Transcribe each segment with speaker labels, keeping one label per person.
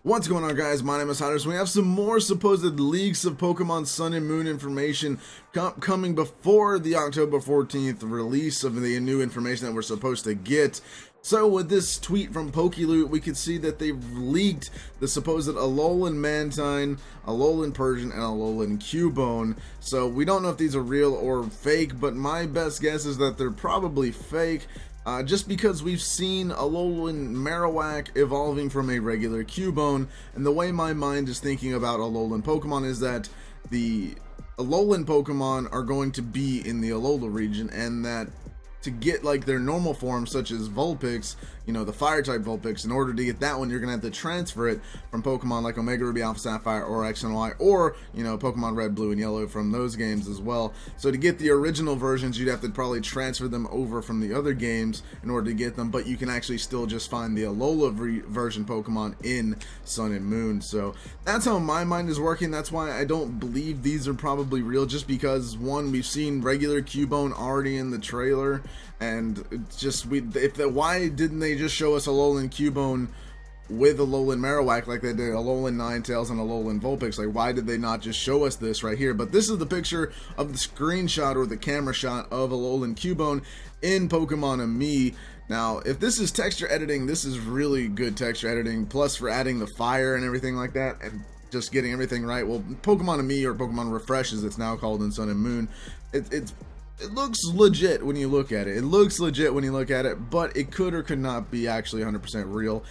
Speaker 1: What's going on, guys? My name is Hunters. We have some more supposed leaks of Pokemon Sun and Moon information coming before the October 14th release of the new information that we're supposed to get. So with this tweet from PokeLoot, we can see that they've leaked the supposed Alolan Mantine, Alolan Persian, and Alolan Cubone. So we don't know if these are real or fake, but my best guess is that they're probably fake. Just because we've seen Alolan Marowak evolving from a regular Cubone, and the way my mind is thinking about Alolan Pokemon is that the Alolan Pokemon are going to be in the Alola region, and that to get like their normal forms, such as Vulpix, you know, the fire type Vulpix, in order to get that one, you're gonna have to transfer it from Pokemon like Omega Ruby, Alpha Sapphire, or X and Y, or, you know, Pokemon Red, Blue, and Yellow from those games as well. So to get the original versions, you'd have to probably transfer them over from the other games in order to get them, but you can actually still just find the Alola version Pokemon in Sun and Moon. So that's how my mind is working. That's why I don't believe these are probably real, just because, one, we've seen regular Cubone already in the trailer, and it's just, why didn't they just show us Alolan Cubone with Alolan Marowak like they did Alolan Ninetales and Alolan Vulpix? Like, why did they not just show us this right here? But this is the picture of the screenshot or the camera shot of Alolan Cubone in Pokemon and Me. Now, if this is texture editing, this is really good texture editing, plus for adding the fire and everything like that, and just getting everything right. Well, Pokemon and Me, or Pokemon Refresh as it's now called in Sun and Moon, it looks legit when you look at it. It looks legit when you look at it, but it could or could not be actually 100% real.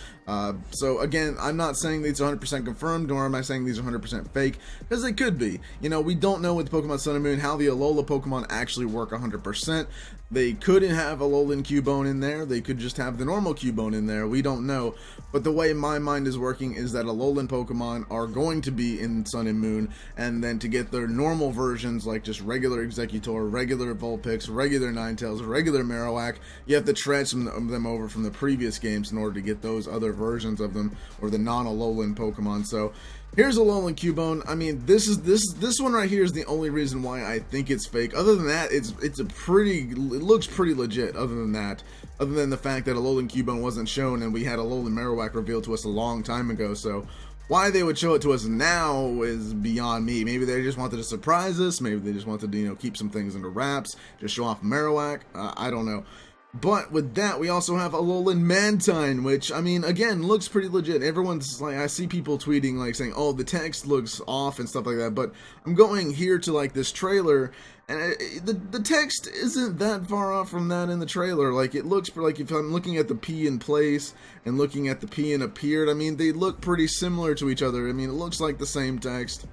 Speaker 1: So again, I'm not saying these are 100% confirmed, nor am I saying these are 100% fake, because they could be. You know, we don't know with Pokemon Sun and Moon how the Alola Pokemon actually work 100%. They couldn't have Alolan Cubone in there. They could just have the normal Cubone in there. We don't know. But the way my mind is working is that Alolan Pokemon are going to be in Sun and Moon, and then to get their normal versions, like just regular Executor, regular Vulpix, regular Ninetales, regular Marowak, you have to transfer them over from the previous games in order to get those other versions of them, or the non-Alolan Pokemon. So here's Alolan Cubone. I mean, this one right here is the only reason why I think it's fake. Other than that, it looks pretty legit. Other than the fact that Alolan Cubone wasn't shown and we had Alolan Marowak revealed to us a long time ago. So why they would show it to us now is beyond me. Maybe they just wanted to surprise us. Maybe they just wanted to, you know, keep some things under wraps, just show off Marowak. I don't know. But with that, we also have Alolan Mantine, which, I mean, again, looks pretty legit. Everyone's like, I see people tweeting, like, saying, oh, the text looks off and stuff like that. But I'm going here to, like, this trailer, and the text isn't that far off from that in the trailer. Like, it looks like, if I'm looking at the P in place and looking at the P in appeared, I mean, they look pretty similar to each other. I mean, it looks like the same text.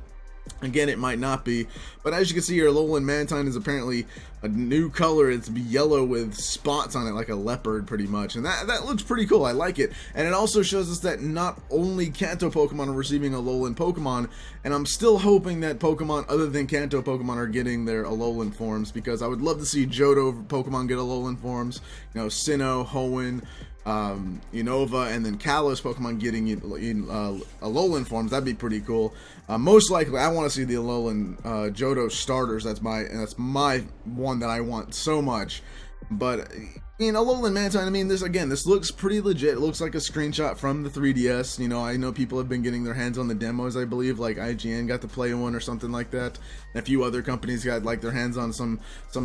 Speaker 1: Again, it might not be, but as you can see here, Alolan Mantine is apparently a new color. It's yellow with spots on it, like a leopard, pretty much, and that looks pretty cool. I like it, and it also shows us that not only Kanto Pokemon are receiving Alolan Pokemon, and I'm still hoping that Pokemon other than Kanto Pokemon are getting their Alolan forms, because I would love to see Johto Pokemon get Alolan forms, you know, Sinnoh, Hoenn, Unova, and then Kalos Pokemon getting Alolan forms. That'd be pretty cool. Most likely, I want to see the Alolan Johto starters. That's my one that I want so much. But you know, Alolan Mantine, I mean, this looks pretty legit. It looks like a screenshot from the 3DS. You know, I know people have been getting their hands on the demos, I believe, like IGN got to play one or something like that. And a few other companies got like their hands on some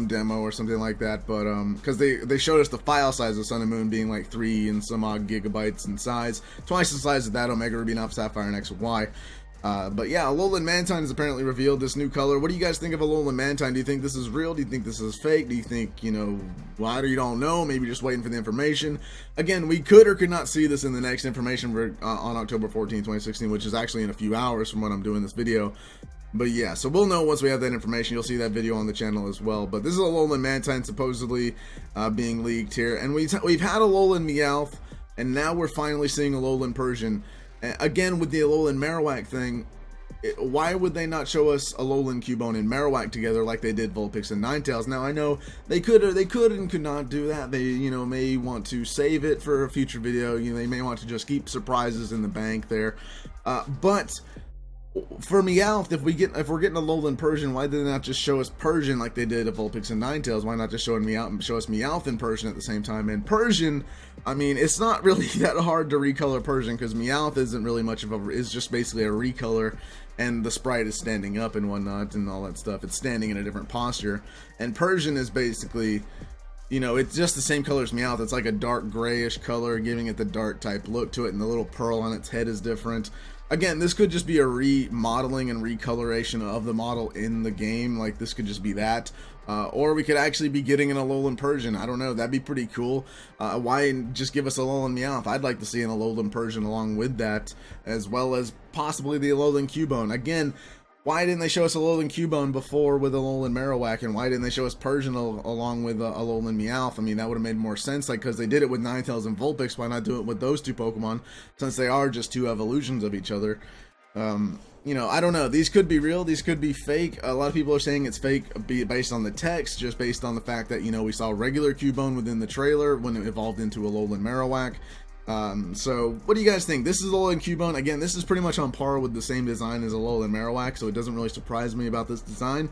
Speaker 1: demo or something like that. But because they showed us the file size of Sun and Moon being like 3 and some odd gigabytes in size, twice the size of that Omega Ruby, Alpha Sapphire, and X and Y. But yeah, Alolan Mantine has apparently revealed this new color. What do you guys think of Alolan Mantine? Do you think this is real? Do you think this is fake? Do you think, you know, why do you don't know? Maybe just waiting for the information. Again, we could or could not see this in the next information on October 14, 2016, which is actually in a few hours from when I'm doing this video. But yeah, so we'll know once we have that information. You'll see that video on the channel as well. But this is Alolan Mantine supposedly being leaked here. And we've had Alolan Meowth, and now we're finally seeing Alolan Persian. Again, with the Alolan Marowak thing, why would they not show us Alolan Cubone and Marowak together like they did Vulpix and Ninetales? Now, I know they could and could not do that. They, you know, may want to save it for a future video. You know, they may want to just keep surprises in the bank there. But For Meowth, if we're getting a Alolan Persian, why did they not just show us Persian like they did of Vulpix and Ninetales? Why not just show us Meowth and Persian at the same time? And Persian, I mean, it's not really that hard to recolor Persian because Meowth isn't really much of a, it's just basically a recolor, and the sprite is standing up and whatnot and all that stuff. It's standing in a different posture, and Persian is basically, you know, it's just the same color as Meowth. It's like a dark grayish color, giving it the dark type look to it, and the little pearl on its head is different. Again, this could just be a remodeling and recoloration of the model in the game. Like, this could just be that. Or we could actually be getting an Alolan Persian. I don't know. That'd be pretty cool. Why just give us Alolan Meowth? I'd like to see an Alolan Persian along with that, as well as possibly the Alolan Cubone. Again, why didn't they show us Alolan Cubone before with Alolan Marowak, and why didn't they show us Persian along with Alolan Meowth? I mean, that would have made more sense, like, because they did it with Ninetales and Vulpix. Why not do it with those two Pokemon, since they are just two evolutions of each other? You know, I don't know. These could be real. These could be fake. A lot of people are saying it's fake based on the text, just based on the fact that, you know, we saw regular Cubone within the trailer when it evolved into Alolan Marowak. So what do you guys think? This is Alolan Cubone. Again, this is pretty much on par with the same design as Alolan Marowak, so it doesn't really surprise me about this design.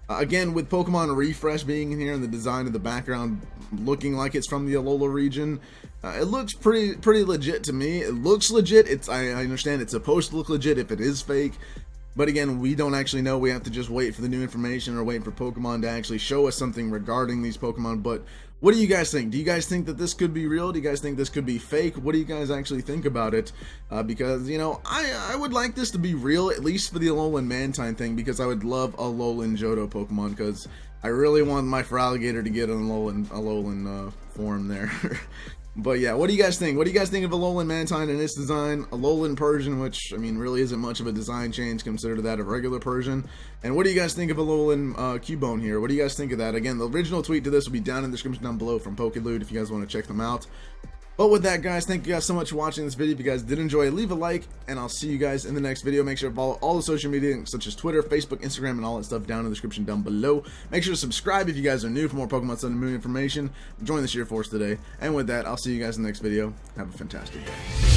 Speaker 1: Again, with Pokemon Refresh being in here and the design of the background looking like it's from the Alola region, it looks pretty legit to me. It looks legit. I understand it's supposed to look legit if it is fake. But again, we don't actually know. We have to just wait for the new information or wait for Pokemon to actually show us something regarding these Pokemon. But what do you guys think? Do you guys think that this could be real? Do you guys think this could be fake? What do you guys actually think about it? Because, you know, I would like this to be real, at least for the Alolan Mantine thing, because I would love Alolan Johto Pokemon, because I really want my Feraligatr to get an Alolan form there. But yeah, what do you guys think? What do you guys think of Alolan Mantine and its design? Alolan Persian, which, I mean, really isn't much of a design change compared to that of regular Persian. And what do you guys think of Alolan Cubone here? What do you guys think of that? Again, the original tweet to this will be down in the description down below from PokeLoot if you guys want to check them out. But with that, guys, thank you guys so much for watching this video. If you guys did enjoy, leave a like, and I'll see you guys in the next video. Make sure to follow all the social media, such as Twitter, Facebook, Instagram, and all that stuff down in the description down below. Make sure to subscribe if you guys are new for more Pokemon Sun and Moon information. Join the Sheer Force today. And with that, I'll see you guys in the next video. Have a fantastic day.